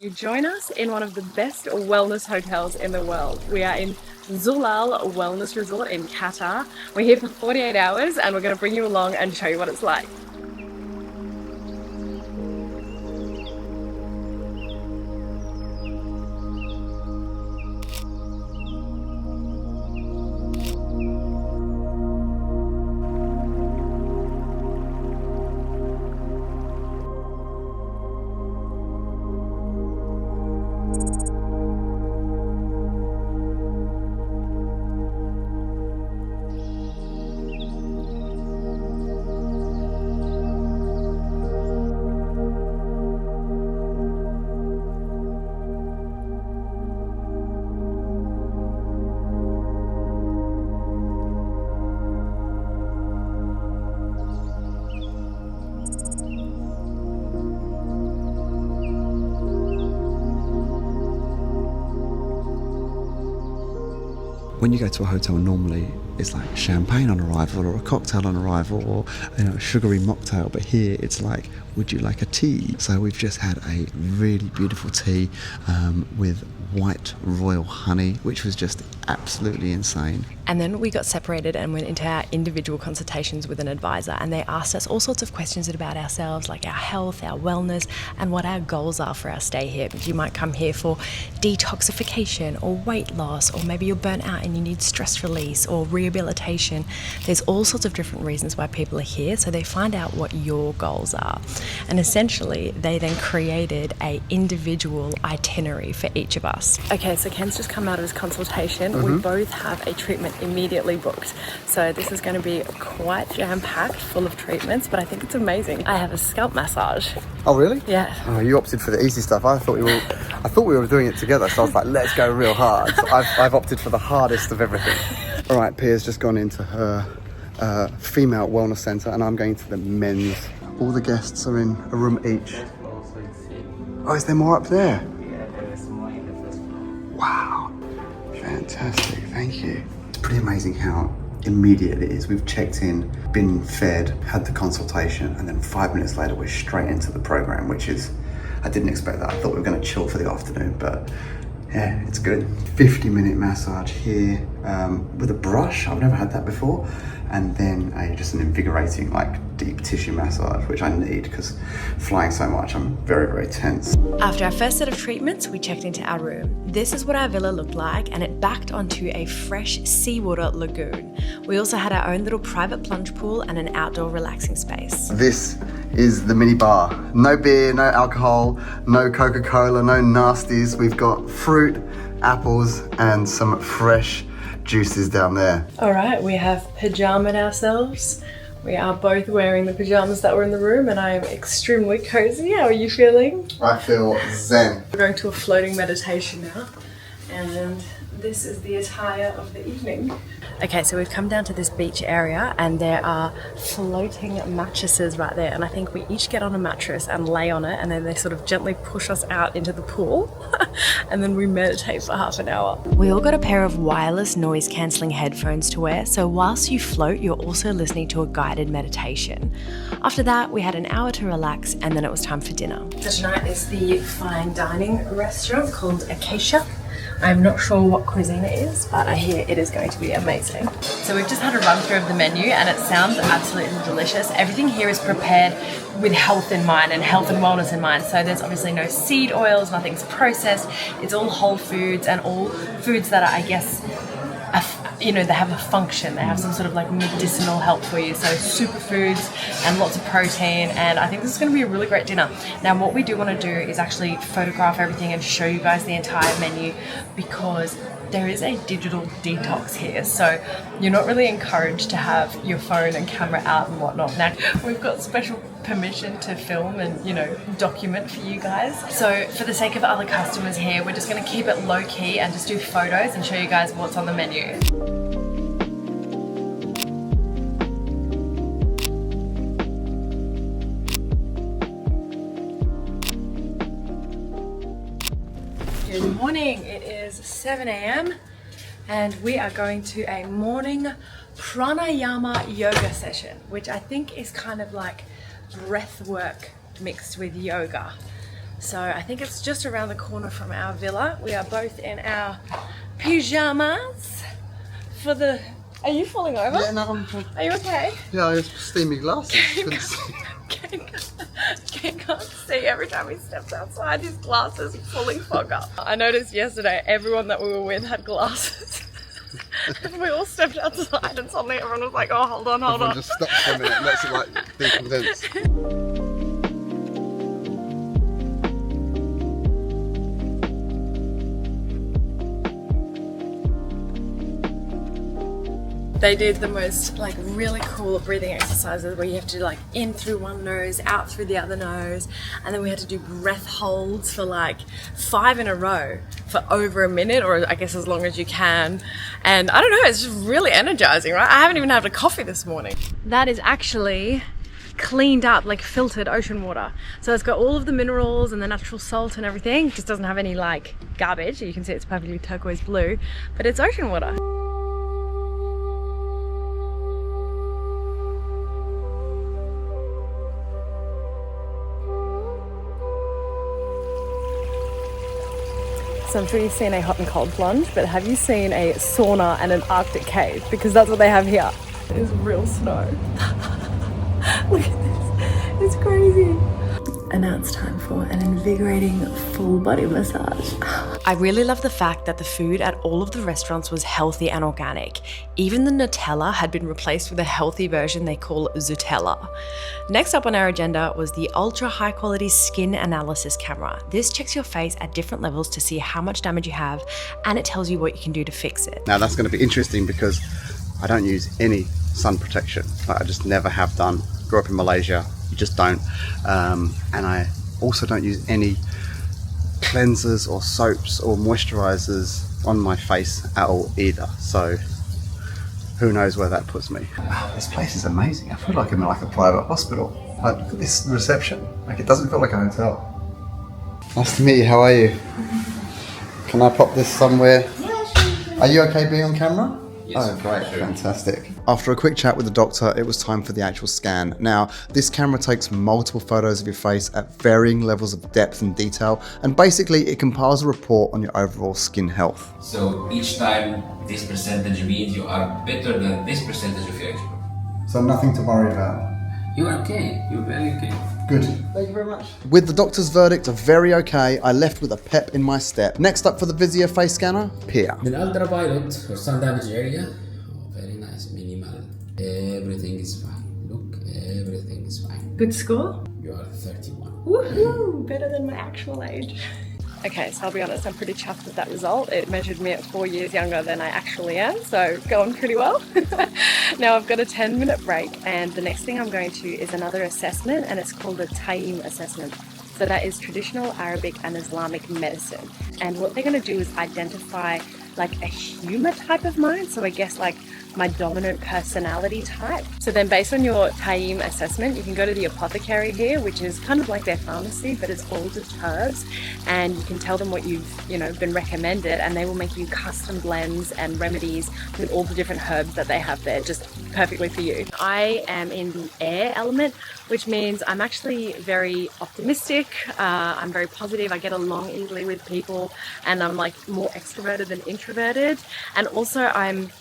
You join us in one of the best wellness hotels in the world. We are in Zulal Wellness Resort in Qatar. We're here for 48 hours and we're going to bring you along and show you what it's like. When you go to a hotel, normally it's like champagne on arrival or a cocktail on arrival or a sugary mocktail, but here it's like, would you like a tea? So we've just had a really beautiful tea with white royal honey, which was just absolutely insane. And then we got separated and went into our individual consultations with an advisor, and they asked us all sorts of questions about ourselves, like our health, our wellness, and what our goals are for our stay here. You might come here for detoxification or weight loss, or maybe you're burnt out and you need stress release or rehabilitation. There's all sorts of different reasons why people are here, so they find out what your goals are. And essentially, they then created an individual itinerary for each of us. Okay, so Ken's just come out of his consultation. We both have a treatment immediately booked. So this is going to be quite jam-packed, full of treatments, but I think it's amazing. I have a scalp massage. Oh really? Yeah. Oh, you opted for the easy stuff. I thought we were doing it together, so I was like, let's go real hard. So I've opted for the hardest of everything. All right, Pia's just gone into her female wellness centre, and I'm going to the men's. All the guests are in a room each. Oh, is there more up there? Yeah, there is more in the first floor. Wow, fantastic, thank you. It's pretty amazing how immediate it is. We've checked in, been fed, had the consultation, and then 5 minutes later we're straight into the program, which is, I didn't expect that. I thought we were going to chill for the afternoon, but yeah, it's good. 50-minute massage here with a brush. I've never had that before. And then just an invigorating, like, deep tissue massage, which I need because flying so much, I'm very, very tense. After our first set of treatments, we checked into our room. This is what our villa looked like, and it backed onto a fresh seawater lagoon. We also had our own little private plunge pool and an outdoor relaxing space. This is the mini bar. No beer, no alcohol, no Coca-Cola, no nasties. We've got fruit, apples, and some fresh juices down there. All right, we have pajamaed ourselves. We are both wearing the pajamas that were in the room, and I am extremely cozy. How are you feeling? I feel zen. We're going to a floating meditation now, and this is the attire of the evening. Okay, so we've come down to this beach area, and there are floating mattresses right there, and I think we each get on a mattress and lay on it, and then they sort of gently push us out into the pool and then we meditate for half an hour. We all got a pair of wireless noise cancelling headphones to wear, so whilst you float, you're also listening to a guided meditation. After that, we had an hour to relax, and then it was time for dinner. So tonight is the fine dining restaurant called Acacia. I'm not sure what cuisine it is, but I hear it is going to be amazing. So we've just had a run through of the menu, and it sounds absolutely delicious. Everything here is prepared with health in mind and health and wellness in mind. So there's obviously no seed oils, nothing's processed. It's all whole foods and all foods that are, I guess, they have a function. They have some sort of like medicinal help for you. So superfoods and lots of protein, and I think this is going to be a really great dinner. Now what we do want to do is actually photograph everything and show you guys the entire menu, because there is a digital detox here, so you're not really encouraged to have your phone and camera out and whatnot. Now we've got special permission to film and document for you guys, so for the sake of other customers here, we're just going to keep it low key and just do photos and show you guys what's on the menu. Good morning, it is 7 a.m. and we are going to a morning pranayama yoga session, which I think is kind of like breath work mixed with yoga. So I think it's just around the corner from our villa. We are both in our pyjamas for the... Are you falling over? Yeah, no, Are you okay? yeah, I just steamy glasses. Kane can't see every time he steps outside. His glasses fully fog up. I noticed yesterday everyone that we were with had glasses. And we all stepped outside and suddenly everyone was like, oh, hold on. Everyone just stops for a minute and lets it like decondense. They did the most like really cool breathing exercises where you have to like in through one nose, out through the other nose, and then we had to do breath holds for like 5 in a row for over a minute, or I guess as long as you can. And I don't know, it's just really energizing, right? I haven't even had a coffee this morning. That is actually cleaned up, like filtered ocean water. So it's got all of the minerals and the natural salt and everything. It just doesn't have any like garbage. You can see it's perfectly turquoise blue, but it's ocean water. So I'm sure you've seen a hot and cold plunge, but have you seen a sauna and an Arctic cave? Because that's what they have here. It's real snow. Look at this, it's crazy. And now it's time for an invigorating full body massage. I really love the fact that the food at all of the restaurants was healthy and organic. Even the Nutella had been replaced with a healthy version they call Zutella. Next up on our agenda was the ultra high quality skin analysis camera. This checks your face at different levels to see how much damage you have, and it tells you what you can do to fix it. Now that's going to be interesting because I don't use any sun protection. Like, I just never have done. Grew up in Malaysia. You just don't. And I also don't use any cleansers or soaps or moisturizers on my face at all either. So who knows where that puts me. Wow, this place is amazing. I feel like I'm in like a private hospital. Like, look at this reception. Like, it doesn't feel like a hotel. Nice to meet you. How are you? Can I pop this somewhere? Yeah, sure. Are you okay being on camera? Yes, Oh, great, sure. Fantastic. After a quick chat with the doctor, it was time for the actual scan. Now, this camera takes multiple photos of your face at varying levels of depth and detail, and basically it compiles a report on your overall skin health. So each time this percentage means you are better than this percentage of your expert. So nothing to worry about. You're okay. You're very okay. Good. Thank you very much. With the doctor's verdict of very okay, I left with a pep in my step. Next up for the Vizio face scanner, Pia. The ultraviolet or sun damage area, oh, very nice, minimal. Everything is fine. Look, everything is fine. Good score? You are 31. Woohoo! Better than my actual age. Okay, so I'll be honest, I'm pretty chuffed with that result. It measured me at 4 years younger than I actually am, so going pretty well. Now I've got a 10-minute break, and the next thing I'm going to is another assessment, and it's called a Taim assessment. So that is traditional Arabic and Islamic medicine. And what they're going to do is identify like a humor type of mind, so I guess like my dominant personality type. So then based on your Taim assessment, you can go to the apothecary here, which is kind of like their pharmacy, but it's all just herbs, and you can tell them what you've been recommended, and they will make you custom blends and remedies with all the different herbs that they have there, just perfectly for you. I am in the air element, which means I'm actually very optimistic, I'm very positive, I get along easily with people, and I'm like more extroverted than introverted, and also I'm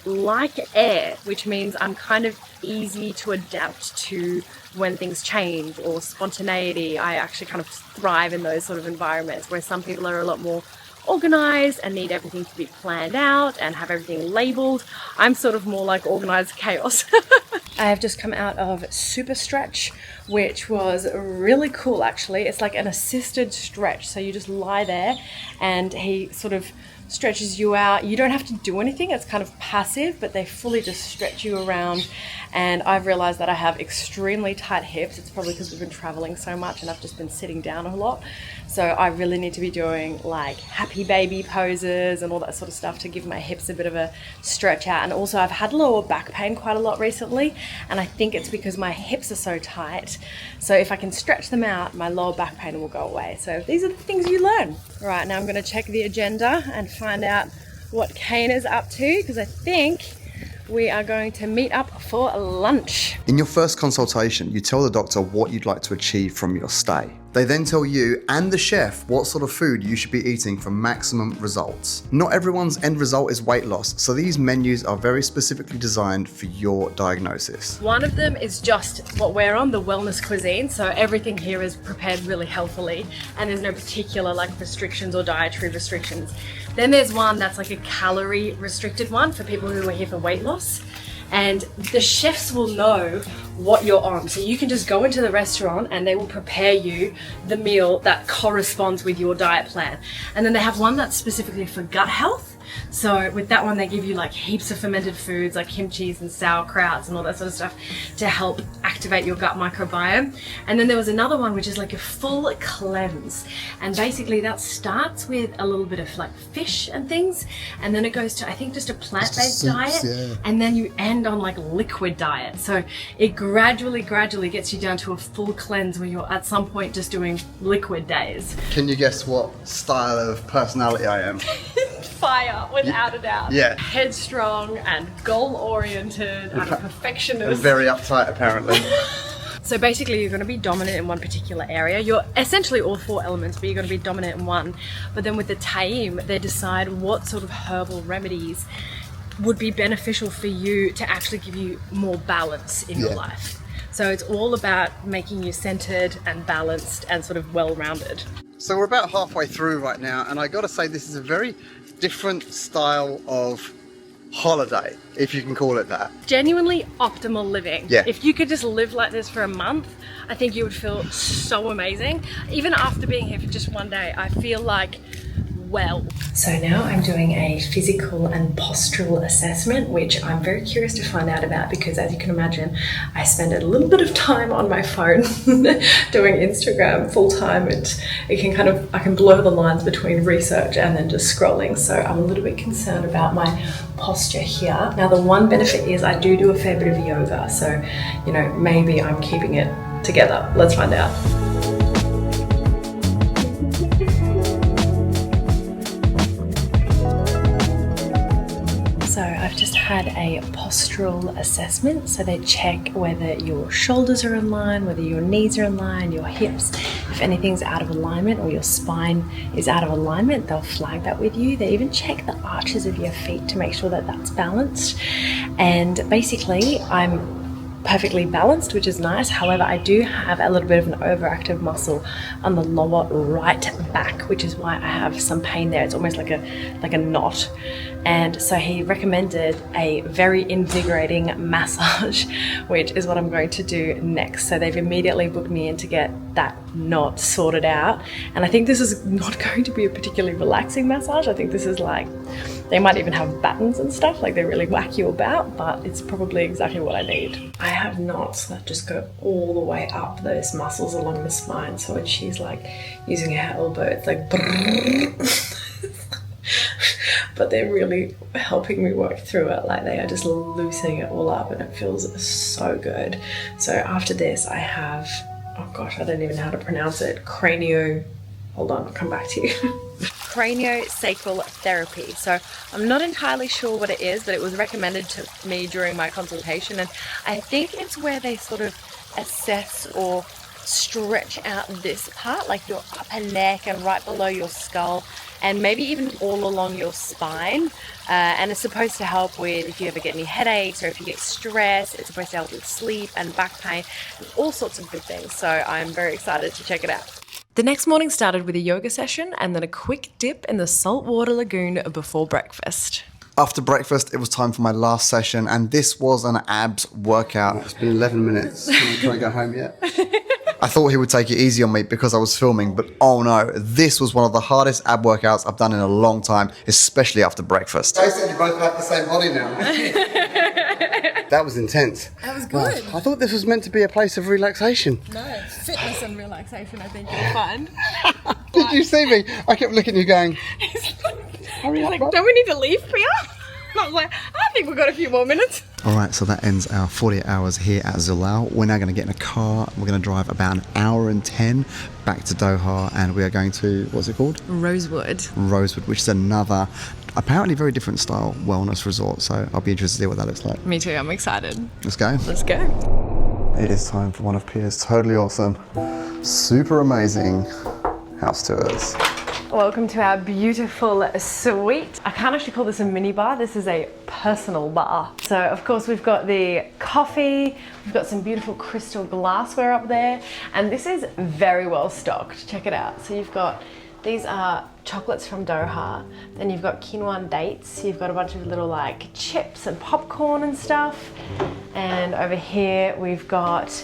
like air, which means I'm kind of easy to adapt to when things change, or spontaneity. I actually kind of thrive in those sort of environments, where some people are a lot more organized and need everything to be planned out and have everything labeled. I'm sort of more like organized chaos. I have just come out of Super Stretch, which was really cool actually. It's like an assisted stretch, so you just lie there and he sort of stretches you out. You don't have to do anything, it's kind of passive, but they fully just stretch you around. And I've realized that I have extremely tight hips. It's probably because we've been traveling so much and I've just been sitting down a lot. So I really need to be doing like happy baby poses and all that sort of stuff to give my hips a bit of a stretch out. And also I've had lower back pain quite a lot recently, and I think it's because my hips are so tight. So if I can stretch them out, my lower back pain will go away. So these are the things you learn. All right, now I'm going to check the agenda and find out what Kane is up to, because I think we are going to meet up for lunch. In your first consultation, you tell the doctor what you'd like to achieve from your stay. They then tell you and the chef what sort of food you should be eating for maximum results. Not everyone's end result is weight loss, so these menus are very specifically designed for your diagnosis. One of them is just what we're on, the wellness cuisine. So everything here is prepared really healthily and there's no particular like restrictions or dietary restrictions. Then there's one that's like a calorie restricted one for people who are here for weight loss. And the chefs will know what you're on. So you can just go into the restaurant and they will prepare you the meal that corresponds with your diet plan. And then they have one that's specifically for gut health. So with that one, they give you like heaps of fermented foods like kimchi and sauerkrauts and all that sort of stuff to help activate your gut microbiome. And then there was another one which is like a full cleanse. And basically that starts with a little bit of like fish and things. And then it goes to, I think, just a plant-based diet. Yeah. And then you end on like liquid diet. So it gradually gets you down to a full cleanse where you're at some point just doing liquid days. Can you guess what style of personality I am? Fire, without a doubt. Yeah. Headstrong and goal-oriented and a perfectionist. And very uptight, apparently. So basically you're going to be dominant in one particular area. You're essentially all four elements, but you're going to be dominant in one. But then with the taim, they decide what sort of herbal remedies would be beneficial for you to actually give you more balance in your life. So it's all about making you centered and balanced and sort of well-rounded. So we're about halfway through right now, and I got to say this is a very different style of holiday, if you can call it that. Genuinely optimal living. Yeah. If you could just live like this for a month, I think you would feel so amazing. Even after being here for just one day, I feel like, well. So now I'm doing a physical and postural assessment, which I'm very curious to find out about because, as you can imagine, I spend a little bit of time on my phone doing Instagram full time. It can kind of, I can blur the lines between research and then just scrolling. So I'm a little bit concerned about my posture here. Now the one benefit is I do a fair bit of yoga. So, you know, maybe I'm keeping it together. Let's find out. So I've just had a postural assessment. So they check whether your shoulders are in line, whether your knees are in line, your hips. If anything's out of alignment or your spine is out of alignment, they'll flag that with you. They even check the arches of your feet to make sure that that's balanced. And basically I'm perfectly balanced, which is nice. However, I do have a little bit of an overactive muscle on the lower right back, which is why I have some pain there. It's almost like a knot. And so he recommended a very invigorating massage, which is what I'm going to do next. So they've immediately booked me in to get that knot sorted out. And I think this is not going to be a particularly relaxing massage. I think this is like, they might even have battens and stuff, like they really whack you about, but it's probably exactly what I need. I have knots that just go all the way up those muscles along the spine. So when she's like using her elbow, it's like but they're really helping me work through it. Like they are just loosening it all up and it feels so good. So after this I have, oh gosh, I don't even know how to pronounce it. Hold on, I'll come back to you. Craniosacral therapy. So I'm not entirely sure what it is, but it was recommended to me during my consultation. And I think it's where they sort of assess or stretch out this part, like your upper neck and right below your skull, and maybe even all along your spine. And it's supposed to help with if you ever get any headaches or if you get stressed. It's supposed to help with sleep and back pain and all sorts of good things. So I'm very excited to check it out. The next morning started with a yoga session and then a quick dip in the saltwater lagoon before breakfast. After breakfast, it was time for my last session, and this was an abs workout. It's been 11 minutes. Can I try and go home yet? I thought he would take it easy on me because I was filming, but oh no, this was one of the hardest ab workouts I've done in a long time, especially after breakfast. Basically, you both have the same body now. That was intense. That was good. I thought this was meant to be a place of relaxation. No, fitness and relaxation, I think you'll find. Did you see me? I kept looking at you going, hurry up. Like, don't we need to leave, Priya? I was like, I think we've got a few more minutes. All right, so that ends our 48 hours here at Zulal. We're now going to get in a car. We're going to drive about 1 hour and 10 back to Doha, and we are going to, what's it called? Rosewood. Rosewood, which is another, apparently very different style wellness resort. So I'll be interested to see what that looks like. Me too, I'm excited. Let's go. Let's go. It is time for one of Pia's totally awesome, super amazing house tours. Welcome to our beautiful suite. I can't actually call this a mini bar, this is a personal bar. So of course we've got the coffee, we've got some beautiful crystal glassware up there, and this is very well stocked. Check it out. So you've got, these are chocolates from Doha, then you've got quinoa dates, you've got a bunch of little like chips and popcorn and stuff, and over here we've got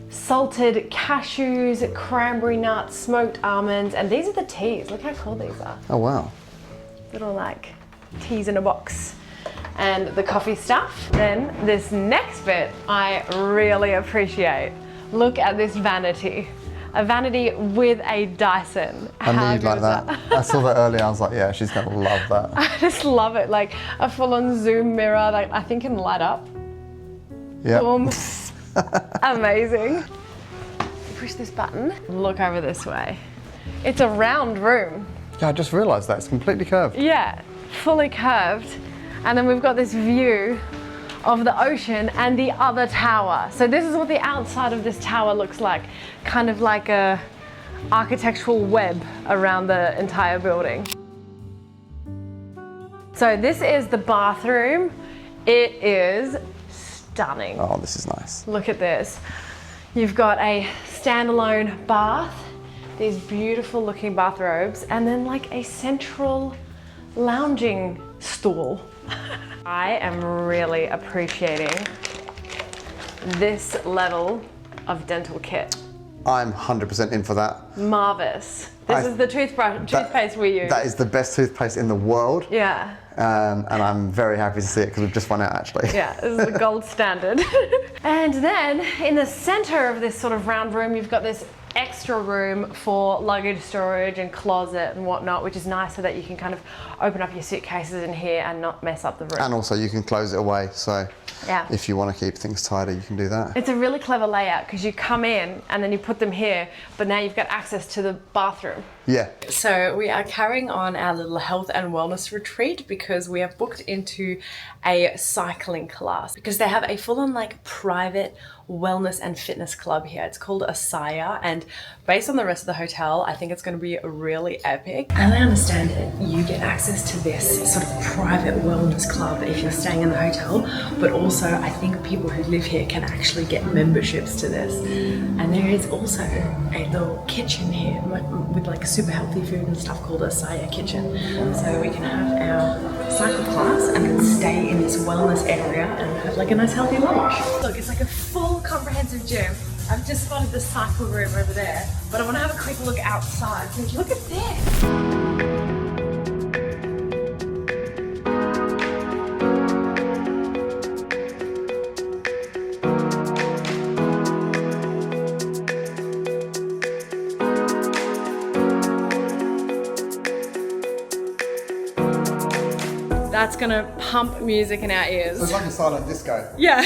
salted cashews, cranberry nuts, smoked almonds, and these are the teas. Look how cool these are. Oh wow. Little like teas in a box. And the coffee stuff. Then this next bit I really appreciate. Look at this vanity. A vanity with a Dyson. I knew you'd like that. I saw that earlier, I was like, yeah, she's gonna love that. I just love it. Like a full-on zoom mirror that I think can light up. Yeah. Boom. Amazing. Push this button. Look over this way. It's a round room. Yeah, I just realised that, it's completely curved. Yeah, fully curved. And then we've got this view of the ocean and the other tower. So this is what the outside of this tower looks like. Kind of like a architectural web around the entire building. So this is the bathroom. It is stunning. Oh, this is nice. Look at this. You've got a standalone bath, these beautiful looking bathrobes, and then like a central lounging stool. I am really appreciating this level of dental kit. I'm 100% in for that. Marvellous. This is the toothpaste we use. That is the best toothpaste in the world. Yeah. And I'm very happy to see it because we've just run out actually. Yeah, this is the gold standard. And then in the center of this sort of round room, you've got this extra room for luggage storage and closet and whatnot, which is nice so that you can kind of open up your suitcases in here and not mess up the room. And also you can close it away, so yeah, if you want to keep things tidy, you can do that. It's a really clever layout because you come in and then you put them here, but now you've got access to the bathroom. Yeah. So we are carrying on our little health and wellness retreat because we have booked into a cycling class because they have a full-on like private wellness and fitness club here. It's called Asaya, and based on the rest of the hotel, I think it's going to be really epic. As I understand it, you get access to this sort of private wellness club if you're staying in the hotel, but also I think people who live here can actually get memberships to this. And there is also a little kitchen here with like super healthy food and stuff called Asaya Kitchen. So we can have our cycle class and then stay in this wellness area and have like a nice healthy lunch. Look, it's like a full comprehensive gym. I've just spotted the cycle room over there, but I want to have a quick look outside. Look at this. That's gonna pump music in our ears. It's like a silent disco. Yeah.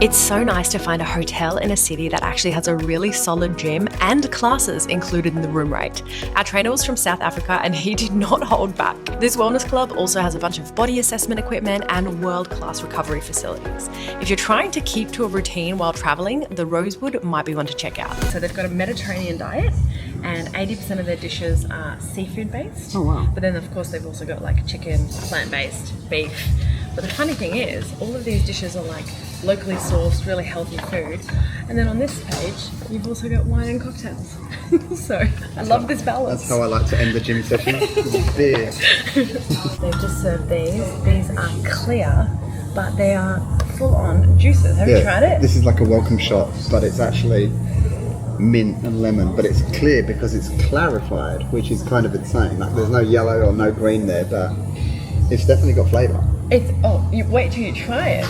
It's so nice to find a hotel in a city that actually has a really solid gym and classes included in the room rate. Our trainer was from South Africa and he did not hold back. This wellness club also has a bunch of body assessment equipment and world-class recovery facilities. If you're trying to keep to a routine while traveling, the Rosewood might be one to check out. So they've got a Mediterranean diet and 80% of their dishes are seafood based. Oh wow. But then of course they've also got like chicken, plant-based, beef. But the funny thing is, all of these dishes are like locally sourced, really healthy food. And then on this page, you've also got wine and cocktails. So I love this balance. That's how I like to end the gym session. Beer. They've just served these. These are clear, but they are full-on juices. Have you tried it? This is like a welcome shot, but it's actually mint and lemon, but it's clear because it's clarified, which is kind of insane. Like there's no yellow or no green there, but it's definitely got flavour. You wait till you try it.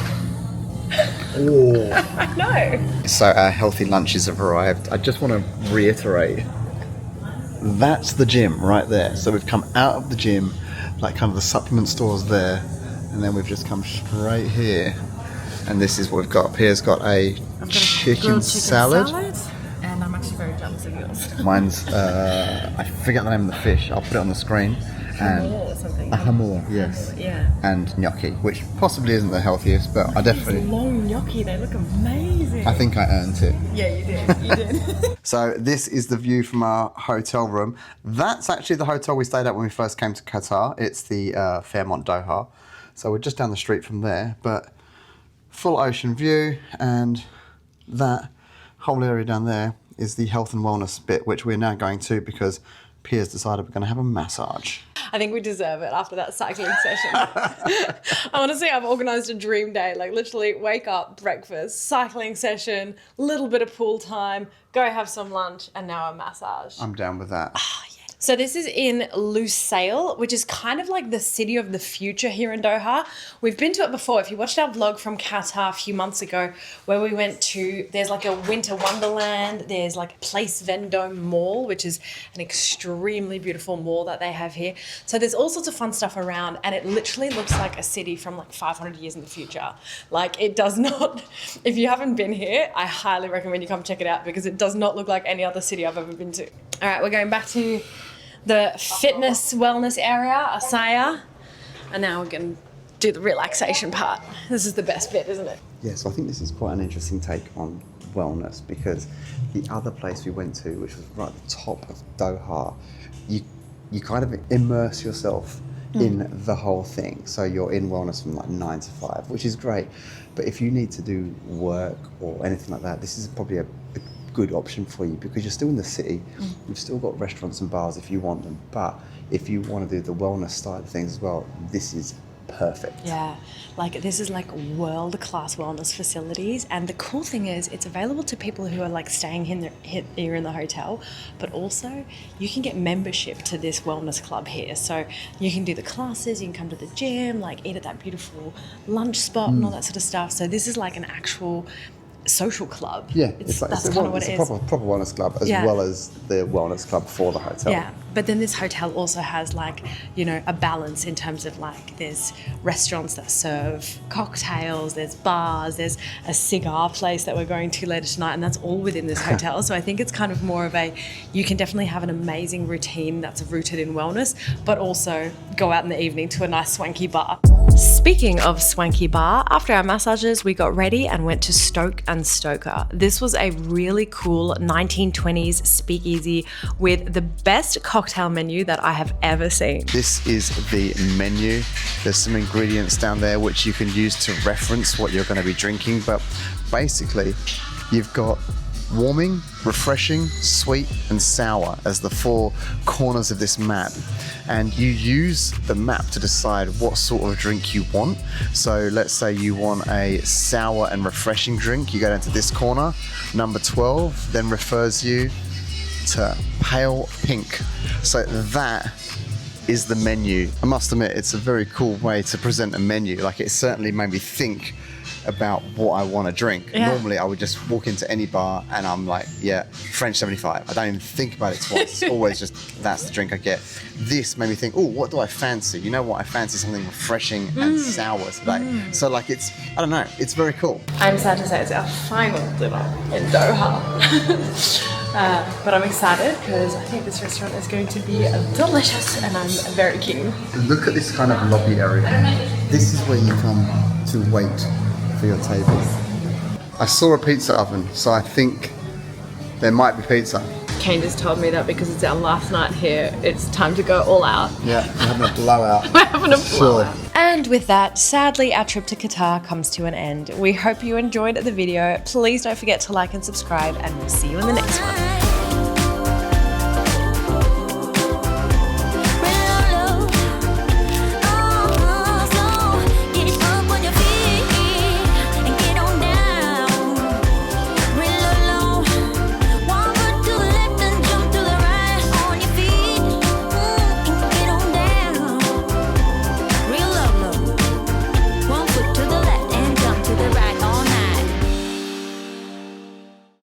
Oh. I know. So our healthy lunches have arrived. I just want to reiterate, that's the gym right there. So we've come out of the gym, like kind of the supplement stores there, and then we've just come straight here. And this is what we've got. Pia's got a chicken salad. And I'm actually very jealous of yours. Mine's, I forget the name of the fish. I'll put it on the screen. Hamur or something. A hamur, yes. Yeah. And gnocchi, which possibly isn't the healthiest, but I definitely... These long gnocchi, they look amazing. I think I earned it. Yeah, you did. You did. So this is the view from our hotel room. That's actually the hotel we stayed at when we first came to Qatar. It's the Fairmont Doha. So we're just down the street from there, but full ocean view, and that whole area down there is the health and wellness bit, which we're now going to because Pia's decided we're going to have a massage. I think we deserve it after that cycling session. Honestly, I've organised a dream day. Like literally wake up, breakfast, cycling session, little bit of pool time, go have some lunch, and now a massage. I'm down with that. So this is in Lusail, which is kind of like the city of the future here in Doha. We've been to it before. If you watched our vlog from Qatar a few months ago, where we went to, there's like a winter wonderland. There's like Place Vendôme Mall, which is an extremely beautiful mall that they have here. So there's all sorts of fun stuff around, and it literally looks like a city from like 500 years in the future. Like it does not, if you haven't been here, I highly recommend you come check it out because it does not look like any other city I've ever been to. All right, we're going back to the fitness wellness area, Asaya, and now we're going to do the relaxation part. This is the best bit, isn't it? Yeah, so I think this is quite an interesting take on wellness because the other place we went to, which was right at the top of Doha, you kind of immerse yourself in the whole thing. So you're in wellness from like 9 to 5, which is great. But if you need to do work or anything like that, this is probably a good option for you because you're still in the city. You've still got restaurants and bars if you want them, but if you want to do the wellness side of things as well, this is perfect. Yeah, like this is like world-class wellness facilities, and the cool thing is it's available to people who are like staying here in the hotel, but also you can get membership to this wellness club here. So you can do the classes, you can come to the gym, like eat at that beautiful lunch spot and all that sort of stuff. So this is like an actual social club. Yeah, that's kind of what it is. It's a proper wellness club as well as the wellness club for the hotel. Yeah, but then this hotel also has like, you know, a balance in terms of like there's restaurants that serve cocktails, there's bars, there's a cigar place that we're going to later tonight, and that's all within this hotel. So I think it's kind of more of a, you can definitely have an amazing routine that's rooted in wellness, but also go out in the evening to a nice swanky bar. Speaking of swanky bar, after our massages, we got ready and went to Stoke and Stoker. This was a really cool 1920s speakeasy with the best cocktail menu that I have ever seen. This is the menu. There's some ingredients down there which you can use to reference what you're going to be drinking, but basically you've got warming, refreshing, sweet and sour as the 4 corners of this map, and you use the map to decide what sort of drink you want. So let's say you want a sour and refreshing drink, you go down to this corner. Number 12 then refers you to pale pink. So that is the menu. I must admit, it's a very cool way to present a menu. Like, it certainly made me think about what I want to drink. Yeah. Normally I would just walk into any bar and I'm like, yeah, French 75. I don't even think about it twice. It's always just, that's the drink I get. This made me think, oh, what do I fancy? You know what? I fancy something refreshing and sour today. So like, it's, I don't know, it's very cool. I'm sad to say it's our final dinner in Doha. But I'm excited because I think this restaurant is going to be delicious and I'm very keen. Look at this kind of lobby area. This is where you come to wait for your table. I saw a pizza oven, so I think there might be pizza. Kane just told me that because it's our last night here, it's time to go all out. Yeah, we're having a blowout. We're having a blowout. And with that, sadly, our trip to Qatar comes to an end. We hope you enjoyed the video. Please don't forget to like and subscribe, and we'll see you in the next one.